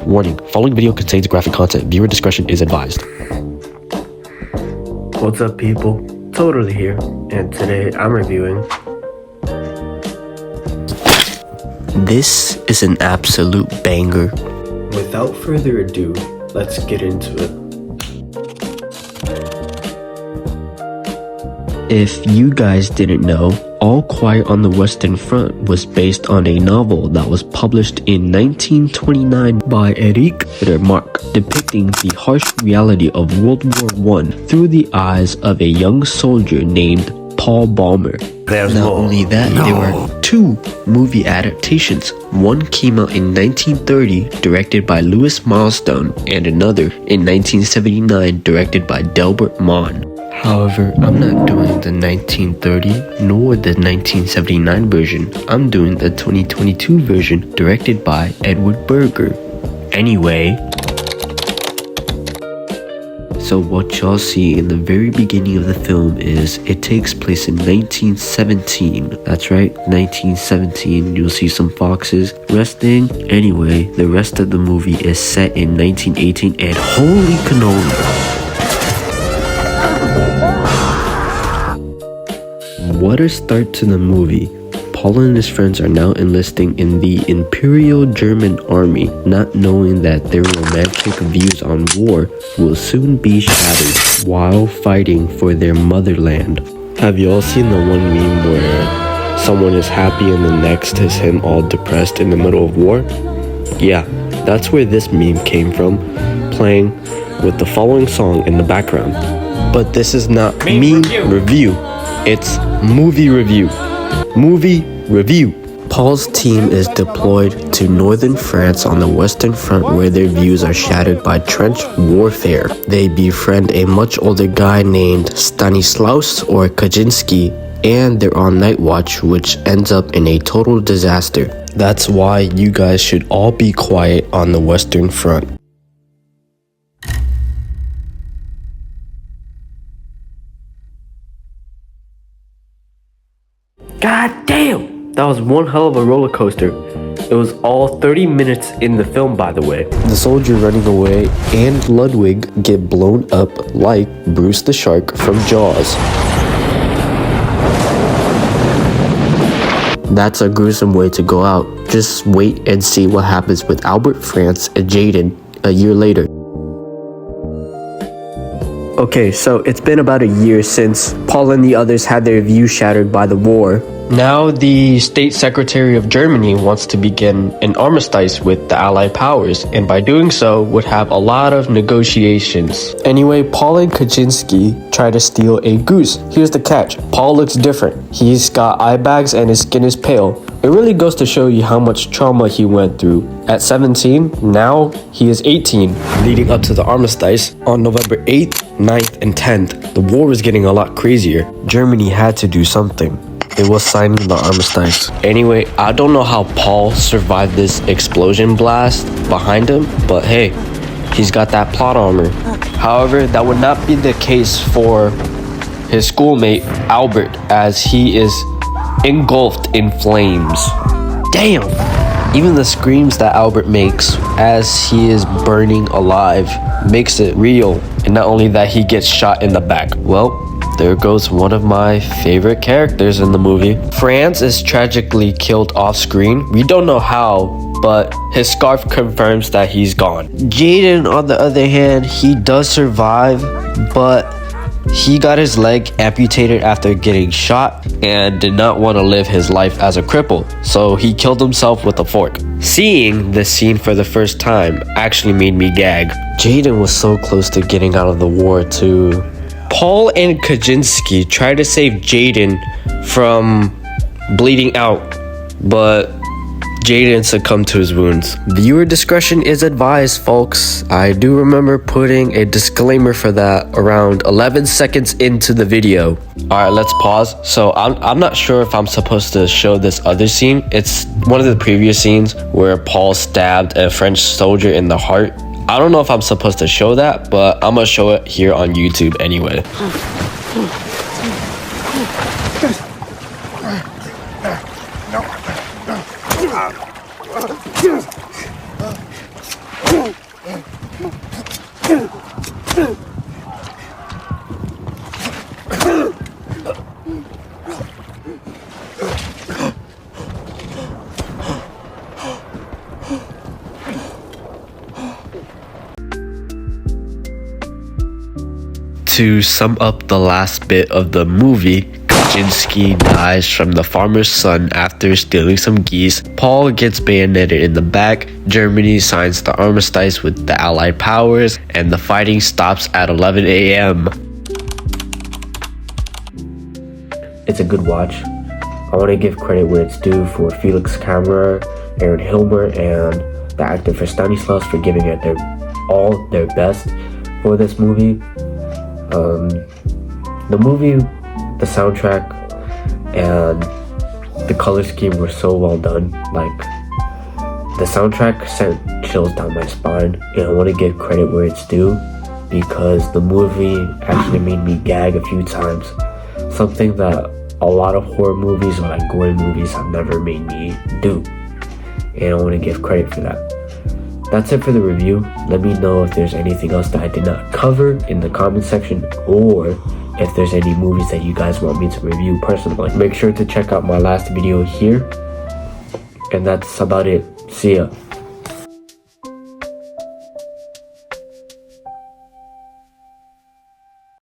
Warning, following video contains graphic content. Viewer discretion is advised. What's up, people? Totally here, and today I'm reviewing. This is an absolute banger. Without further ado, let's get into it. If you guys didn't know, All Quiet on the Western Front was based on a novel that was published in 1929 by Eric Remarque, depicting the harsh reality of World War I through the eyes of a young soldier named Paul Bäumer. Not only that, there were two movie adaptations. One came out in 1930, directed by Louis Milestone, and another in 1979, directed by Delbert Mann. However, I'm not doing the 1930 nor the 1979 version. I'm doing the 2022 version directed by Edward Berger. Anyway, so what y'all see in the very beginning of the film is it takes place in 1917. That's right, 1917. You'll see some foxes resting. Anyway, the rest of the movie is set in 1918 and holy cannoli. What a start to the movie. Paul and his friends are now enlisting in the Imperial German Army, not knowing that their romantic views on war will soon be shattered while fighting for their motherland. Have you all seen the one meme where someone is happy and the next is him all depressed in the middle of war? Yeah, that's where this meme came from, playing with the following song in the background. But this is not meme review. It's movie review. Movie review. Paul's team is deployed to northern France on the Western Front where their views are shattered by trench warfare. They befriend a much older guy named Stanislaus or Kaczynski, and they're on night watch, which ends up in a total disaster. That's why you guys should all be quiet on the Western Front. God damn! That was one hell of a roller coaster. It was all 30 minutes in the film, by the way. The soldier running away and Ludwig get blown up like Bruce the Shark from Jaws. That's a gruesome way to go out. Just wait and see what happens with Albert, France, and Jaden a year later. Okay, so it's been about a year since Paul and the others had their views shattered by the war. Now the State Secretary of Germany wants to begin an armistice with the Allied powers, and by doing so would have a lot of negotiations. Anyway, Paul and Kaczynski try to steal a goose. Here's the catch. Paul looks different. He's got eye bags and his skin is pale. It really goes to show you how much trauma he went through. At 17, now he is 18. Leading up to the armistice, on November 8th, 9th, and 10th, the war was getting a lot crazier. Germany had to do something. It was signing the armistice. Anyway, I don't know how Paul survived this explosion blast behind him, but hey, he's got that plot armor. However, that would not be the case for his schoolmate, Albert, as he is engulfed in flames. Damn! Even the screams that Albert makes as he is burning alive makes it real. And not only that, he gets shot in the back. Well, there goes one of my favorite characters in the movie. Franz is tragically killed off screen. We don't know how, but his scarf confirms that he's gone. Jaden, on the other hand, he does survive, but he got his leg amputated after getting shot and did not want to live his life as a cripple, so he killed himself with a fork. Seeing this scene for the first time actually made me gag. Jaden was so close to getting out of the war too. Paul and Kaczynski try to save Jaden from bleeding out, but Jaden succumbed to his wounds. Viewer discretion is advised, folks. I do remember putting a disclaimer for that around 11 seconds into the video. Alright, let's pause. So I'm not sure if I'm supposed to show this other scene. It's one of the previous scenes where Paul stabbed a French soldier in the heart. I don't know if I'm supposed to show that, but I'm gonna show it here on YouTube anyway. To sum up the last bit of the movie, Kaczynski dies from the farmer's son after stealing some geese. Paul gets bayoneted in the back. Germany signs the armistice with the Allied powers, and the fighting stops at 11 a.m. It's a good watch. I want to give credit where it's due for Felix Kammerer, Aaron Hilmer, and the actor for Stanislas for giving it all their best for this movie. The movie, the soundtrack, and the color scheme were so well done. Like, the soundtrack sent chills down my spine, and I want to give credit where it's due because the movie actually made me gag a few times. Something that a lot of horror movies or like gory movies have never made me do. And I want to give credit for that. That's it for the review. Let me know if there's anything else that I did not cover in the comment section, or if there's any movies that you guys want me to review personally. Make sure to check out my last video here. And that's about it. See ya.